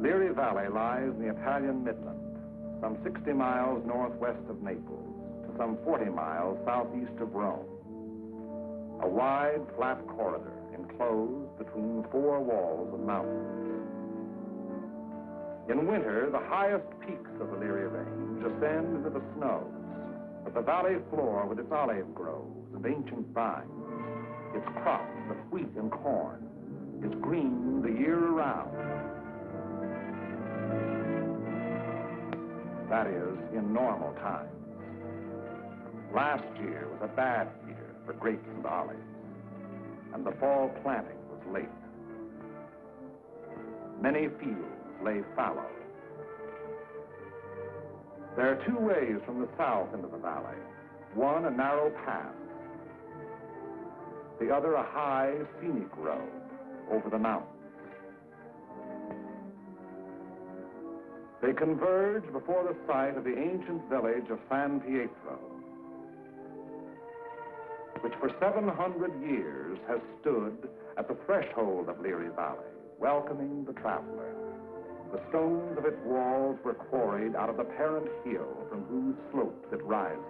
Leary Valley lies in the Italian Midland, some 60 miles northwest of Naples to some 40 miles southeast of Rome. A wide, flat corridor enclosed between four walls of mountains. In winter, the highest peaks of the Leary Range ascend into the snows, but the valley floor with its olive groves and ancient vines, its crops of wheat and corn, is green the year around. That is, in normal times. Last year was a bad year for grapes and olives, and the fall planting was late. Many fields lay fallow. There are two ways from the south into the valley. One, a narrow path. The other, a high, scenic road over the mountains. They converge before the site of the ancient village of San Pietro, which for 700 years has stood at the threshold of Leary Valley, welcoming the traveler. The stones of its walls were quarried out of the parent hill from whose slopes it rises.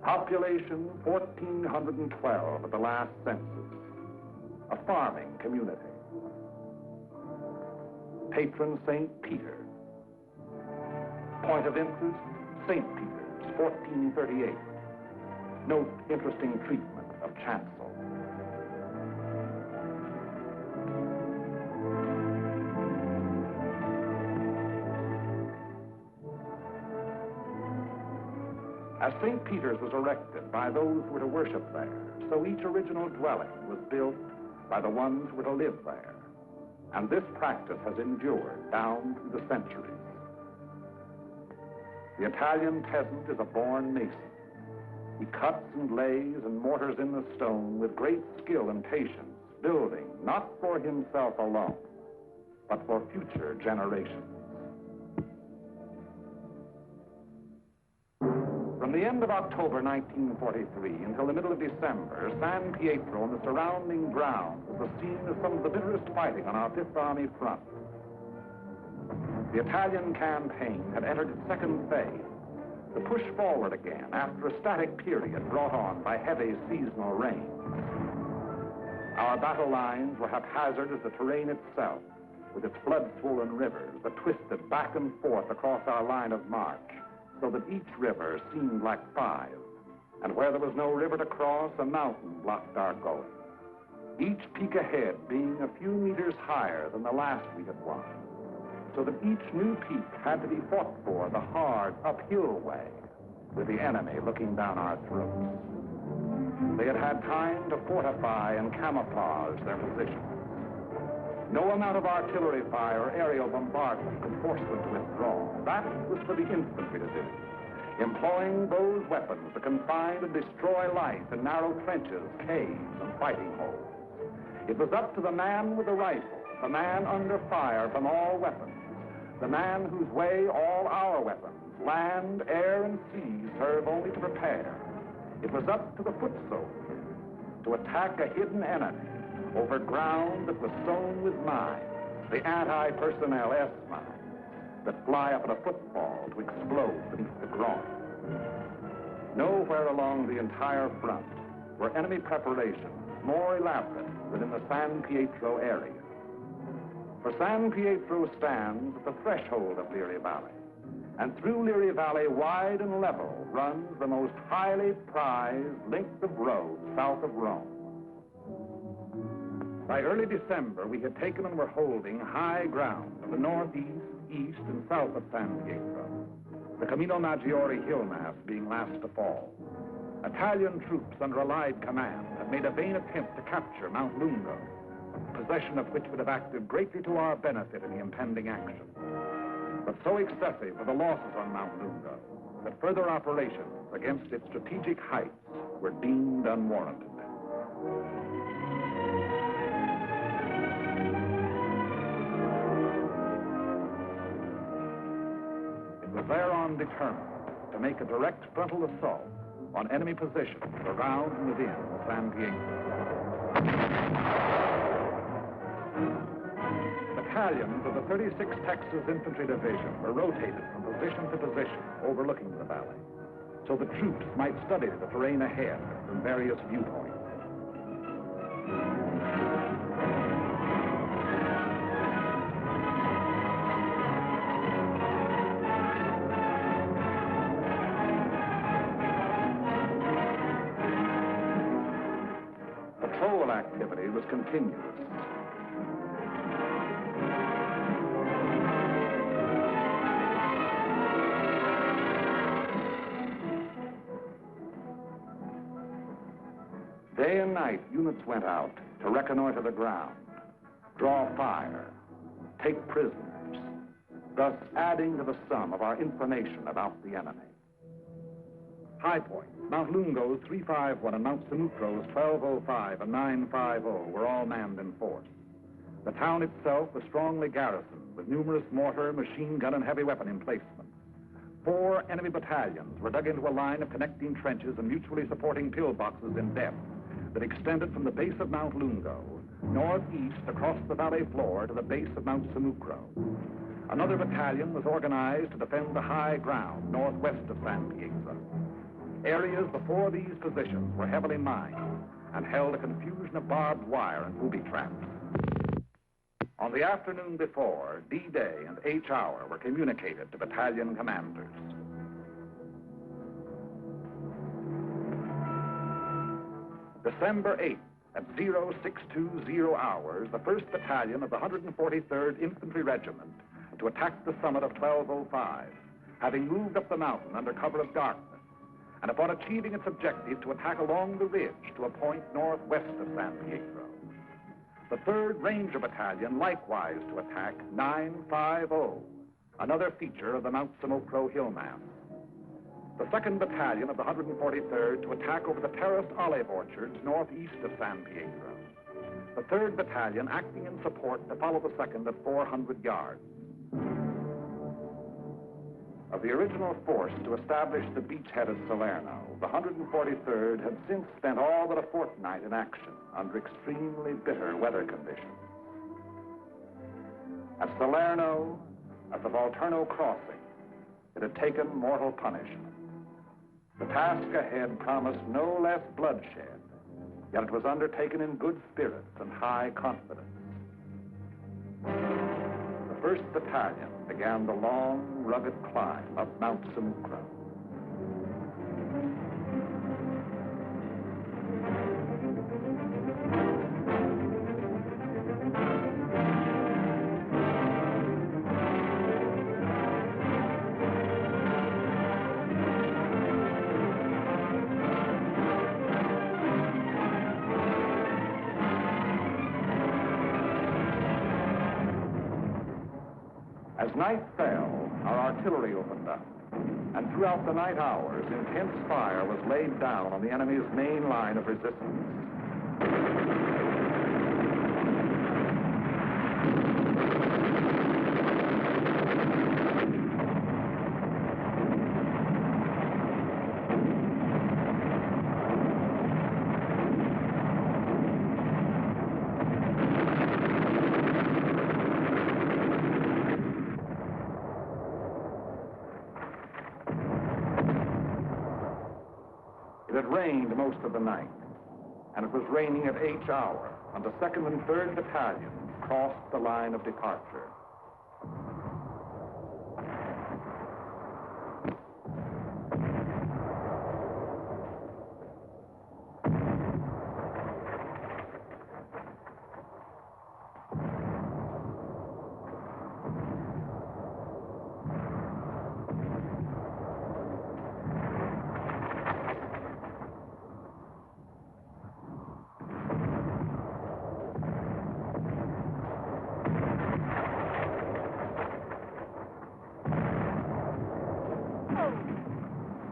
Population 1,412 at the last census. A farming community. Patron St. Peter. Point of interest, St. Peter's, 1438. Note interesting treatment of chancel. As St. Peter's was erected by those who were to worship there, so each original dwelling was built by the ones who were to live there. And this practice has endured down through the centuries. The Italian peasant is a born mason. He cuts and lays and mortars in the stone with great skill and patience, building not for himself alone, but for future generations. From the end of October 1943 until the middle of December, San Pietro and the surrounding ground was the scene of some of the bitterest fighting on our Fifth Army front. The Italian campaign had entered its second phase, to push forward again after a static period brought on by heavy seasonal rains. Our battle lines were haphazard as the terrain itself, with its blood-swollen rivers that twisted back and forth across our line of march, so that each river seemed like five, and where there was no river to cross, a mountain blocked our going. Each peak ahead being a few meters higher than the last we had won, so that each new peak had to be fought for the hard uphill way, with the enemy looking down our throats. They had had time to fortify and camouflage their positions. No amount of artillery fire or aerial bombardment could force them to withdraw. That was for the infantry to do, employing those weapons to confine and destroy life in narrow trenches, caves, and fighting holes. It was up to the man with the rifle, the man under fire from all weapons, the man whose way all our weapons, land, air, and sea, serve only to prepare. It was up to the foot soldier to attack a hidden enemy over ground that was sown with mines, the anti-personnel S-mines that fly up at a football to explode beneath the groin. Nowhere along the entire front were enemy preparations more elaborate than in the San Pietro area. For San Pietro stands at the threshold of Leary Valley, and through Leary Valley, wide and level, runs the most highly prized length of road south of Rome. By early December, we had taken and were holding high ground in the northeast, east, and south of San Pietro, the Camino Maggiore hill mass being last to fall. Italian troops under Allied command had made a vain attempt to capture Mount Lungo, possession of which would have acted greatly to our benefit in the impending action. But so excessive were the losses on Mount Lungo that further operations against its strategic heights were deemed unwarranted. It was thereon determined to make a direct frontal assault on enemy positions around and within San Pietro. The battalions of the 36th Texas Infantry Division were rotated from position to position overlooking the valley, so the troops might study the terrain ahead from various viewpoints. Patrol activity was continuous. Day and night, units went out to reconnoiter the ground, draw fire, take prisoners, thus adding to the sum of our information about the enemy. High points, Mount Lungo's 351 and Mount Sammucro's 1205 and 950 were all manned in force. The town itself was strongly garrisoned with numerous mortar, machine gun, and heavy weapon emplacements. 4 enemy battalions were dug into a line of connecting trenches and mutually supporting pillboxes in depth that extended from the base of Mount Lungo, northeast across the valley floor to the base of Mount Sammucro. Another battalion was organized to defend the high ground northwest of San Pietro. Areas before these positions were heavily mined and held a confusion of barbed wire and booby traps. On the afternoon before, D-Day and H-Hour were communicated to battalion commanders. December 8th, at 0620 hours, the 1st Battalion of the 143rd Infantry Regiment to attack the summit of 1205, having moved up the mountain under cover of darkness, and upon achieving its objective to attack along the ridge to a point northwest of San Pietro. The 3rd Ranger Battalion likewise to attack 950, another feature of the Mount Sammucro hill mass. The 2nd Battalion of the 143rd to attack over the terraced olive orchards northeast of San Pietro. The 3rd Battalion acting in support to follow the 2nd at 400 yards. Of the original force to establish the beachhead of Salerno, the 143rd had since spent all but a fortnight in action under extremely bitter weather conditions. At Salerno, at the Volturno crossing, it had taken mortal punishment. The task ahead promised no less bloodshed, yet it was undertaken in good spirits and high confidence. The 1st Battalion began the long, rugged climb up Mount Sammucro. As night fell, our artillery opened up, and throughout the night hours, intense fire was laid down on the enemy's main line of resistance. It had rained most of the night, and it was raining at H-Hour, and the 2nd and 3rd Battalions crossed the line of departure.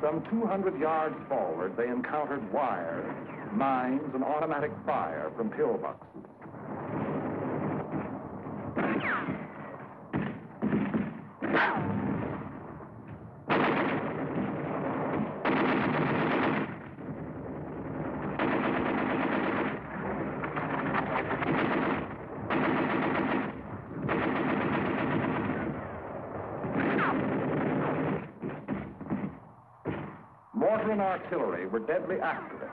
Some 200 yards forward, they encountered wires, mines, and automatic fire from pillboxes. veteran artillery were deadly accurate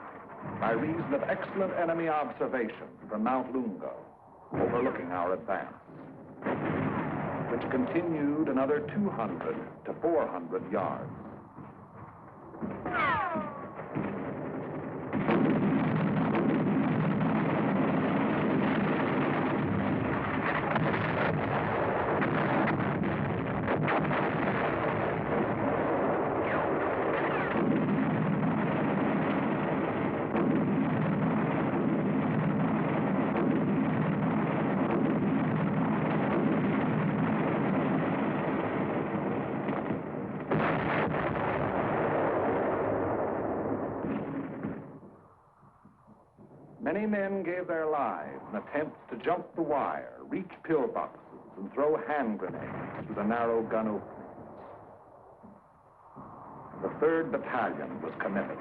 by reason of excellent enemy observation from Mount Lungo, overlooking our advance, which continued another 200 to 400 yards. Many men gave their lives in attempts to jump the wire, reach pillboxes, and throw hand grenades through the narrow gun openings. The 3rd Battalion was committed.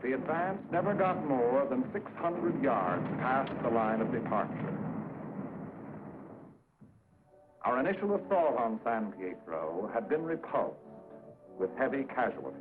The advance never got more than 600 yards past the line of departure. Our initial assault on San Pietro had been repulsed with heavy casualties.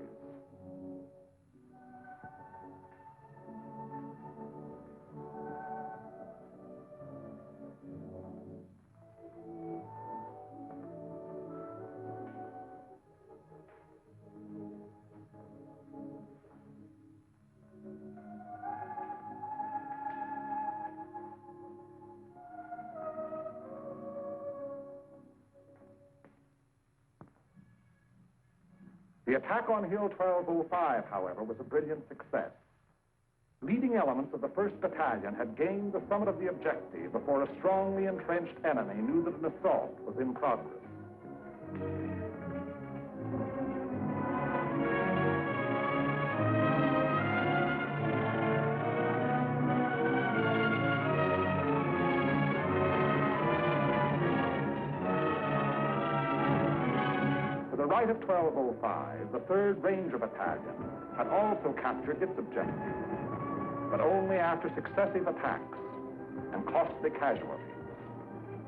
The attack on Hill 1205, however, was a brilliant success. Leading elements of the 1st Battalion had gained the summit of the objective before a strongly entrenched enemy knew that an assault was in progress. Right of 1205, the 3rd Ranger Battalion had also captured its objective, but only after successive attacks and costly casualties.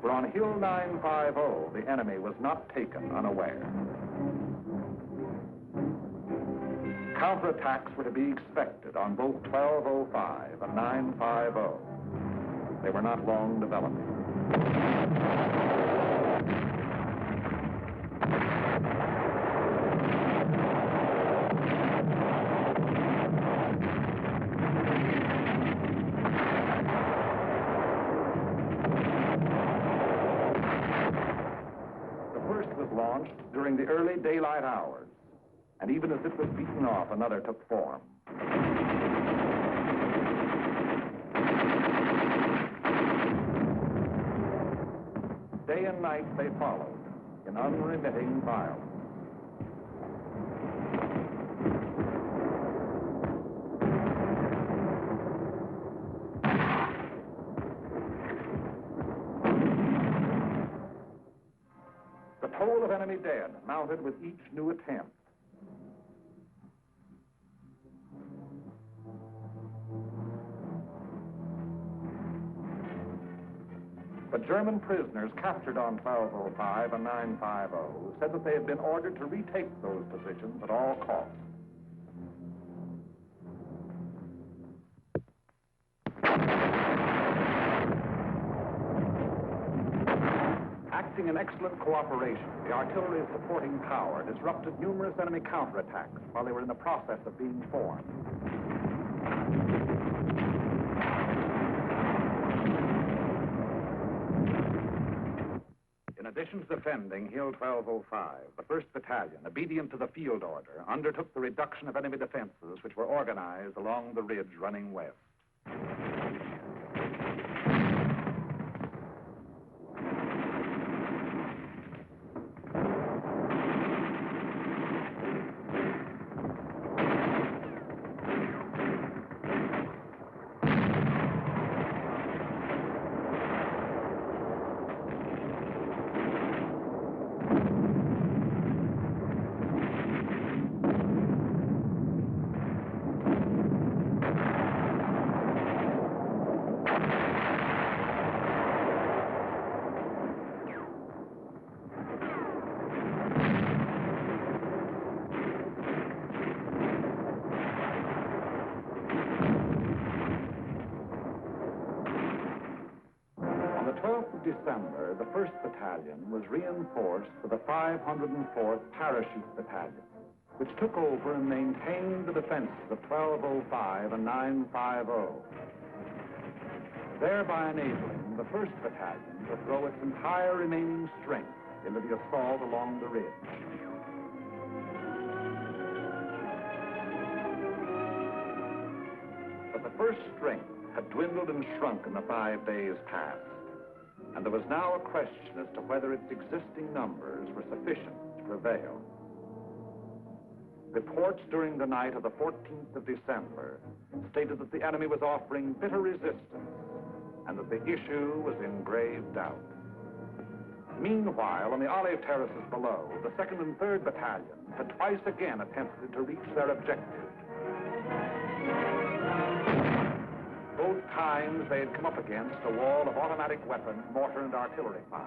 For on Hill 950, the enemy was not taken unaware. Counterattacks were to be expected on both 1205 and 950. They were not long developing. Launched during the early daylight hours, and even as it was beaten off, another took form. Day and night they followed in unremitting violence. The toll of enemy dead mounted with each new attempt. But German prisoners captured on 1205 and 950 said that they had been ordered to retake those positions at all costs. Acting in excellent cooperation, the artillery's supporting power disrupted numerous enemy counterattacks while they were in the process of being formed. In addition to defending Hill 1205, the 1st Battalion, obedient to the field order, undertook the reduction of enemy defenses which were organized along the ridge running west. December, the 1st Battalion was reinforced with the 504th Parachute Battalion, which took over and maintained the defenses of 1205 and 950, thereby enabling the 1st Battalion to throw its entire remaining strength into the assault along the ridge. But the first strength had dwindled and shrunk in the 5 days past, and there was now a question as to whether its existing numbers were sufficient to prevail. Reports during the night of the 14th of December stated that the enemy was offering bitter resistance and that the issue was in grave doubt. Meanwhile, on the olive terraces below, the 2nd and 3rd Battalions had twice again attempted to reach their objective. Both times they had come up against a wall of automatic weapon, mortar, and artillery fire.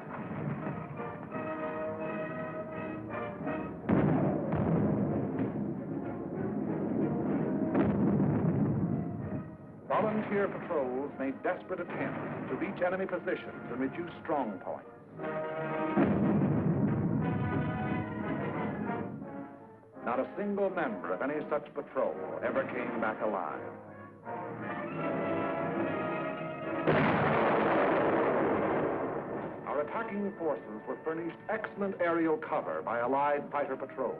Volunteer patrols made desperate attempts to reach enemy positions and reduce strong points. Not a single member of any such patrol ever came back alive. Our attacking forces were furnished excellent aerial cover by Allied fighter patrols.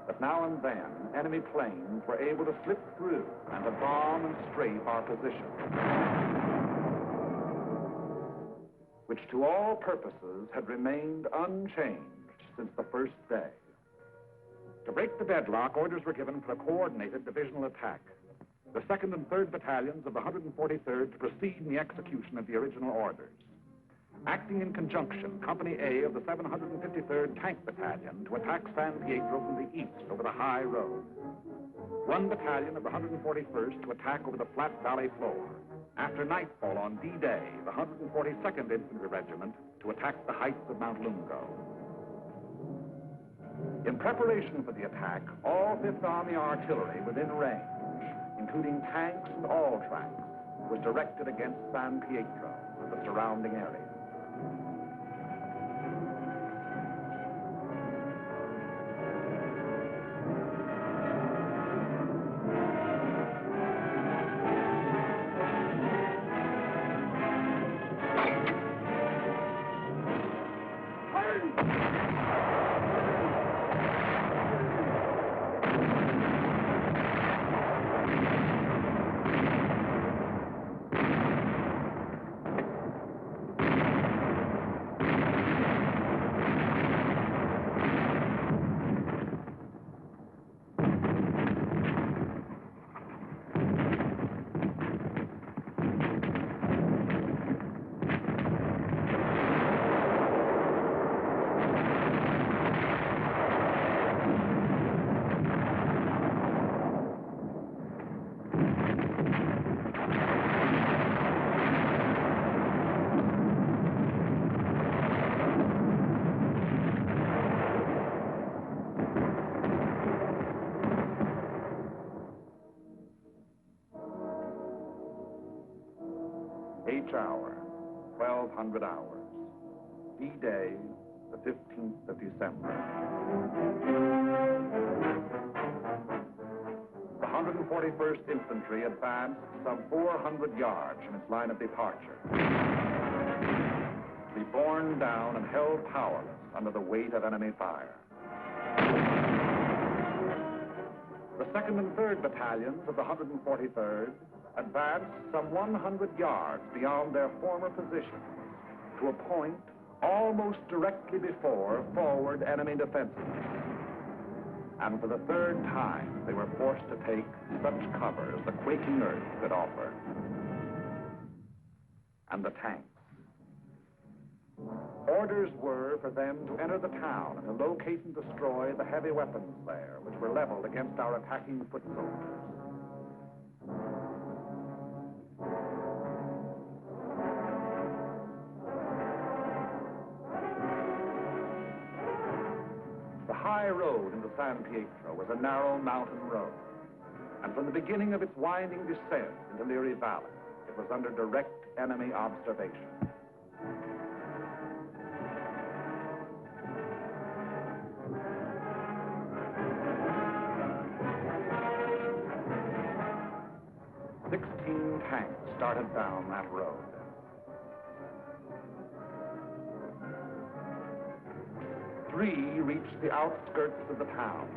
But now and then, enemy planes were able to slip through and to bomb and strafe our positions, which to all purposes had remained unchanged since the first day. To break the deadlock, orders were given for a coordinated divisional attack. The 2nd and 3rd Battalions of the 143rd to proceed in the execution of the original orders. Acting in conjunction, Company A of the 753rd Tank Battalion to attack San Pietro from the east over the high road. 1 battalion of the 141st to attack over the flat valley floor. After nightfall on D-Day, the 142nd Infantry Regiment to attack the heights of Mount Lungo. In preparation for the attack, all 5th Army artillery within range, including tanks and all tracks, was directed against San Pietro and the surrounding area. Each hour, 1200 hours. D-Day, the 15th of December. The 141st Infantry advanced some 400 yards from its line of departure, to be borne down and held powerless under the weight of enemy fire. The 2nd and 3rd Battalions of the 143rd advanced some 100 yards beyond their former positions to a point almost directly before forward enemy defenses. And for the 3rd time, they were forced to take such cover as the quaking earth could offer. And the tanks. Orders were for them to enter the town and to locate and destroy the heavy weapons there, which were leveled against our attacking foot soldiers. The high road into San Pietro was a narrow mountain road, and from the beginning of its winding descent into Leary Valley, it was under direct enemy observation. Tanks started down that road. Three reached the outskirts of the town.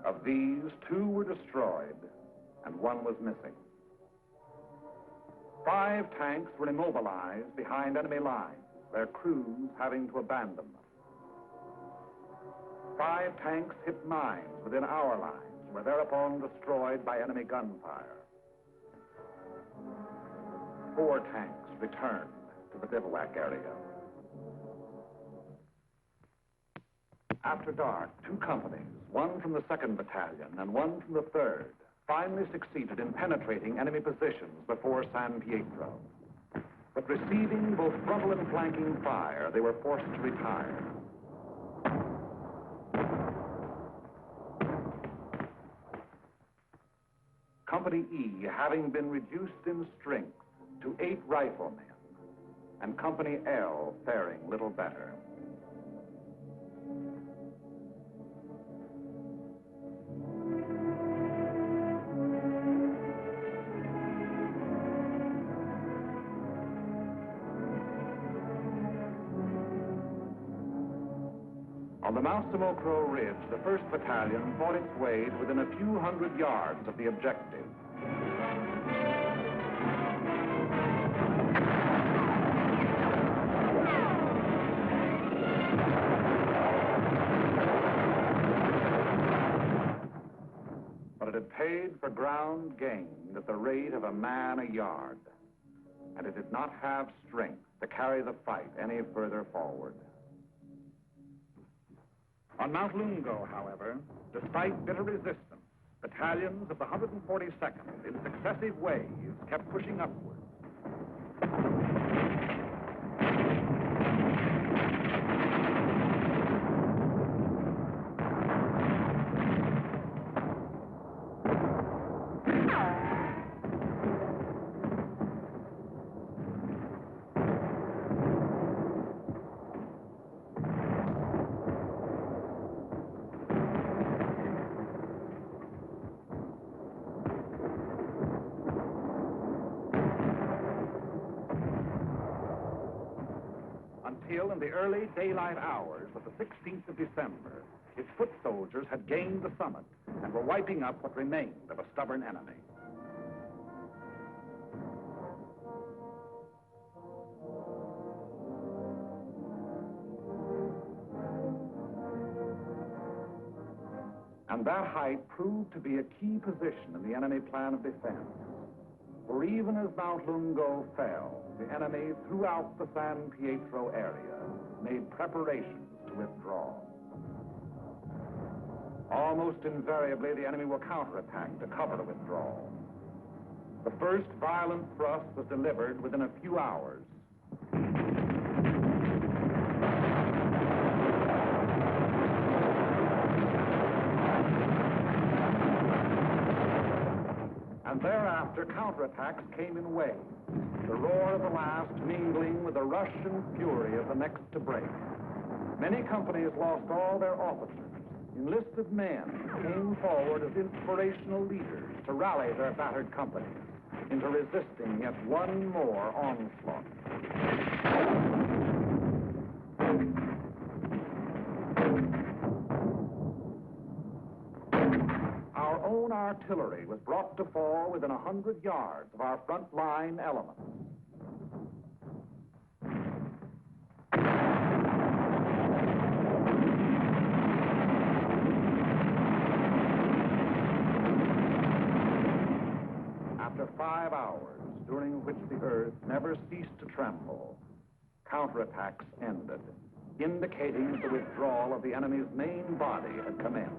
Of these, 2 were destroyed, and 1 was missing. 5 tanks were immobilized behind enemy lines, their crews having to abandon them. 5 tanks hit mines within our lines, were thereupon destroyed by enemy gunfire. 4 tanks returned to the bivouac area. After dark, 2 companies, one from the 2nd Battalion and one from the 3rd, finally succeeded in penetrating enemy positions before San Pietro. But receiving both frontal and flanking fire, they were forced to retire. Company E having been reduced in strength to 8 riflemen, and Company L faring little better. On the Mount Samocro Ridge, the 1st Battalion fought its way to within a few hundred yards of the objective. But it had paid for ground gained at the rate of a man a yard, and it did not have strength to carry the fight any further forward. On Mount Lungo, however, despite bitter resistance, battalions of the 142nd in successive waves kept pushing upward. Until in the early daylight hours of the 16th of December, his foot soldiers had gained the summit and were wiping up what remained of a stubborn enemy. And that height proved to be a key position in the enemy plan of defense. For even as Mount Lungo fell, the enemy throughout the San Pietro area made preparations to withdraw. Almost invariably, the enemy will counterattack to cover the withdrawal. The first violent thrust was delivered within a few hours. And thereafter, counterattacks came in waves, the roar of the last mingling with the rush and fury of the next to break. Many companies lost all their officers. Enlisted men came forward as inspirational leaders to rally their battered companies into resisting yet one more onslaught. Our own artillery was brought to fall within 100 yards of our front line elements. After 5 hours, during which the earth never ceased to tremble, counterattacks ended, indicating that the withdrawal of the enemy's main body had commenced.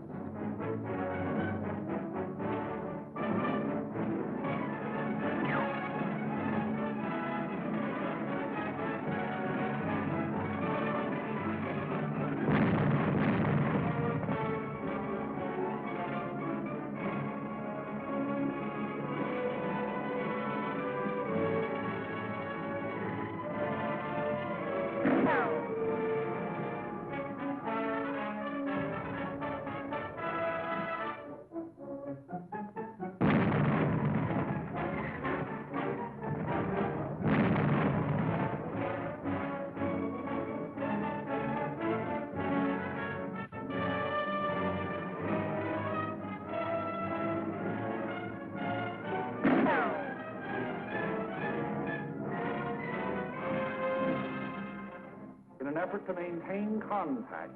effort to maintain contact,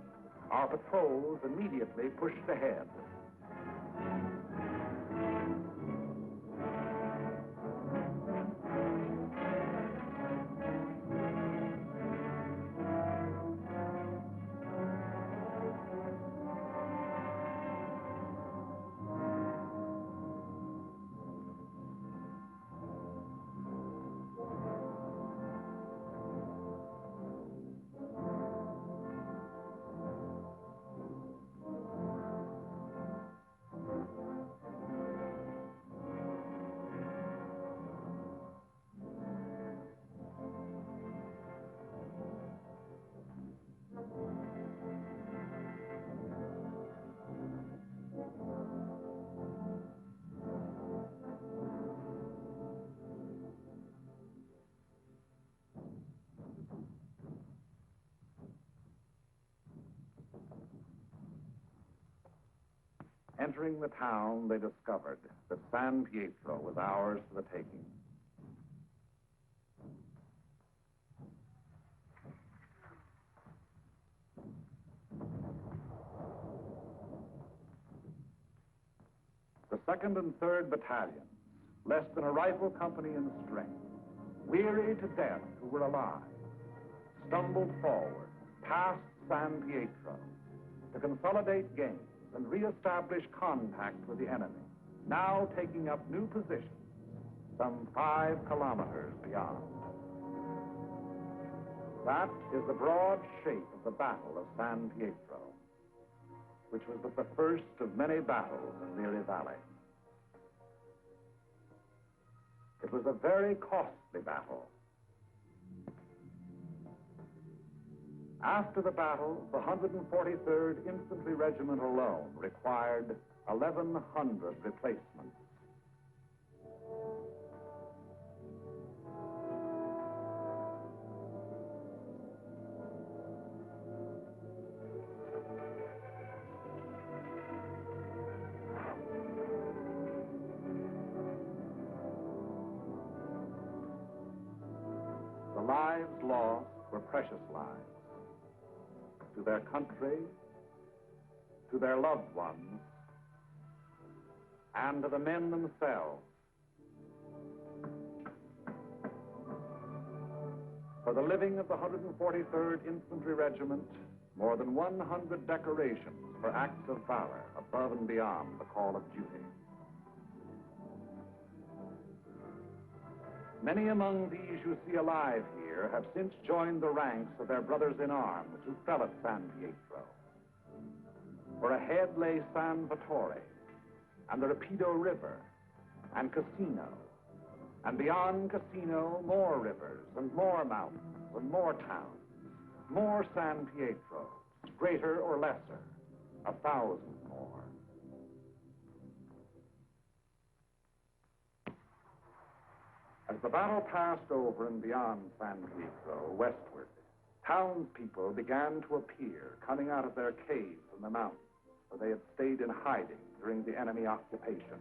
our patrols immediately pushed ahead. Entering the town, they discovered that San Pietro was ours for the taking. The 2nd and 3rd battalions, less than a rifle company in strength, weary to death who were alive, stumbled forward past San Pietro to consolidate gains and reestablish contact with the enemy, now taking up new positions some 5 kilometers beyond. That is the broad shape of the Battle of San Pietro, which was but the first of many battles in Liri Valley. It was a very costly battle. After the battle, the 143rd Infantry Regiment alone required 1,100 replacements. The lives lost were precious lives. To their country, to their loved ones, and to the men themselves. For the living of the 143rd Infantry Regiment, more than 100 decorations for acts of valor above and beyond the call of duty. Many among these you see alive here have since joined the ranks of their brothers in arms who fell at San Pietro. For ahead lay San Pietro and the Rapido River and Casino, and beyond Casino more rivers and more mountains and more towns, more San Pietros, greater or lesser, 1,000 more. As the battle passed over and beyond San Pietro, westward, townspeople began to appear, coming out of their caves in the mountains, where they had stayed in hiding during the enemy occupation.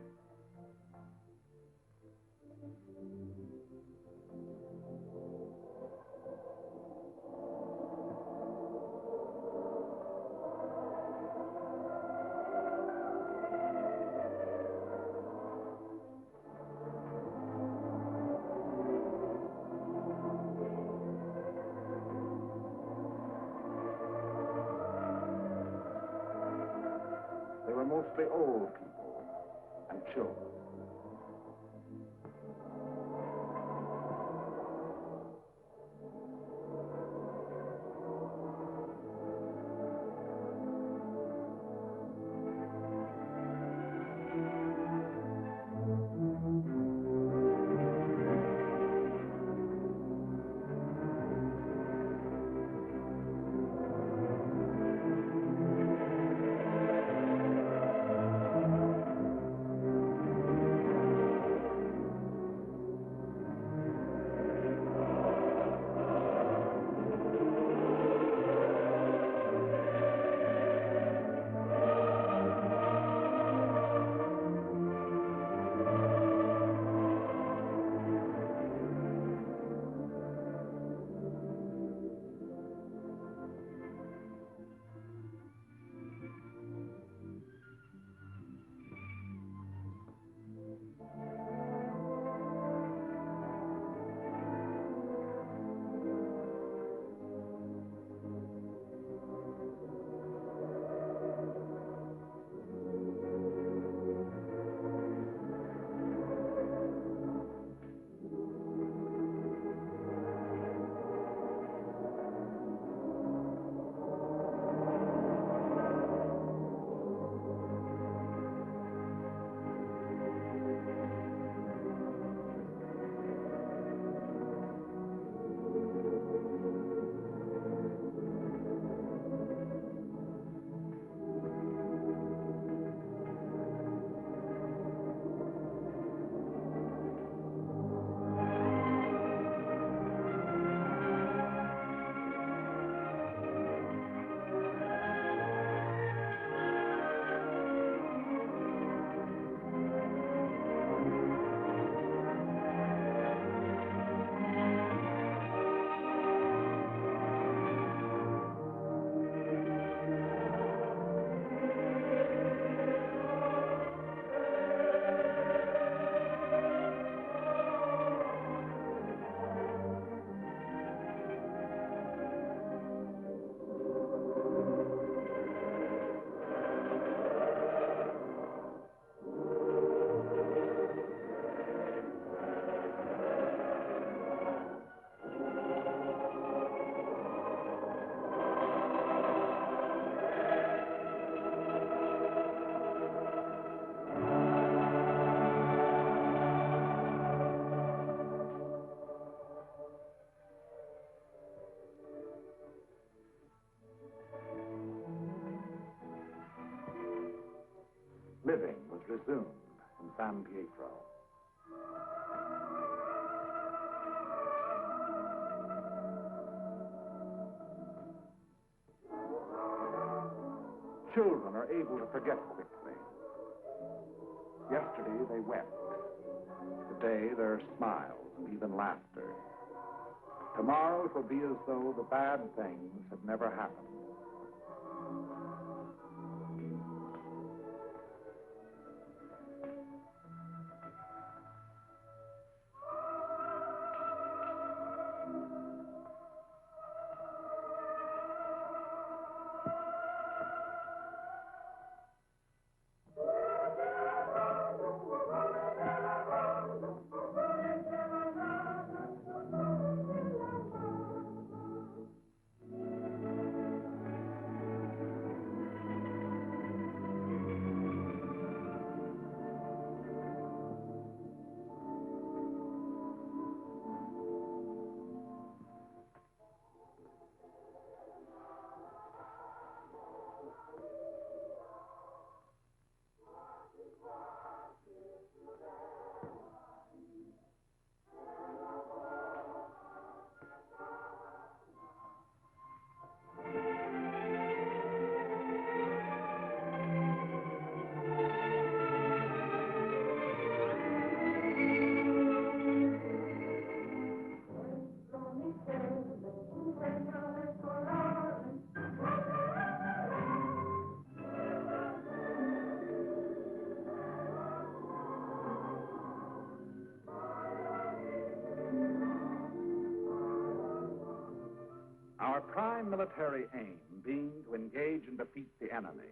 They were mostly old people and children. resumed in San Pietro. Children are able to forget quickly. Yesterday they wept. Today there are smiles and even laughter. Tomorrow it will be as though the bad things had never happened. Our prime military aim being to engage and defeat the enemy,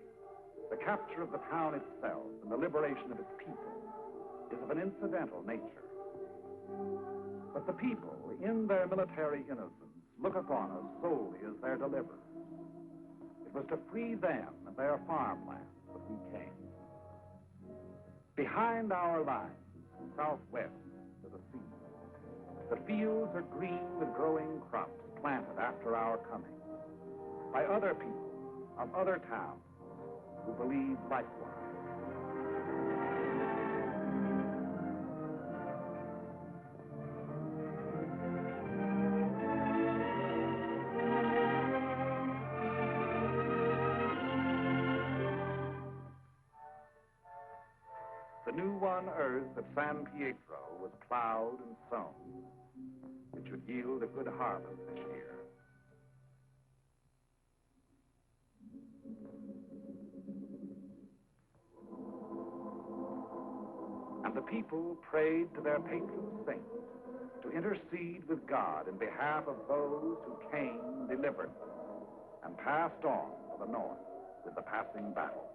the capture of the town itself and the liberation of its people is of an incidental nature. But the people, in their military innocence, look upon us solely as their deliverers. It was to free them and their farmlands that we came. Behind our lines, southwest to the sea, the fields are green with growing crops planted after our coming by other people of other towns who believe likewise. The new won earth of San Pietro was plowed and sown. It should yield a good harvest this year. And the people prayed to their patron saint to intercede with God in behalf of those who came and delivered them and passed on to the north with the passing battle.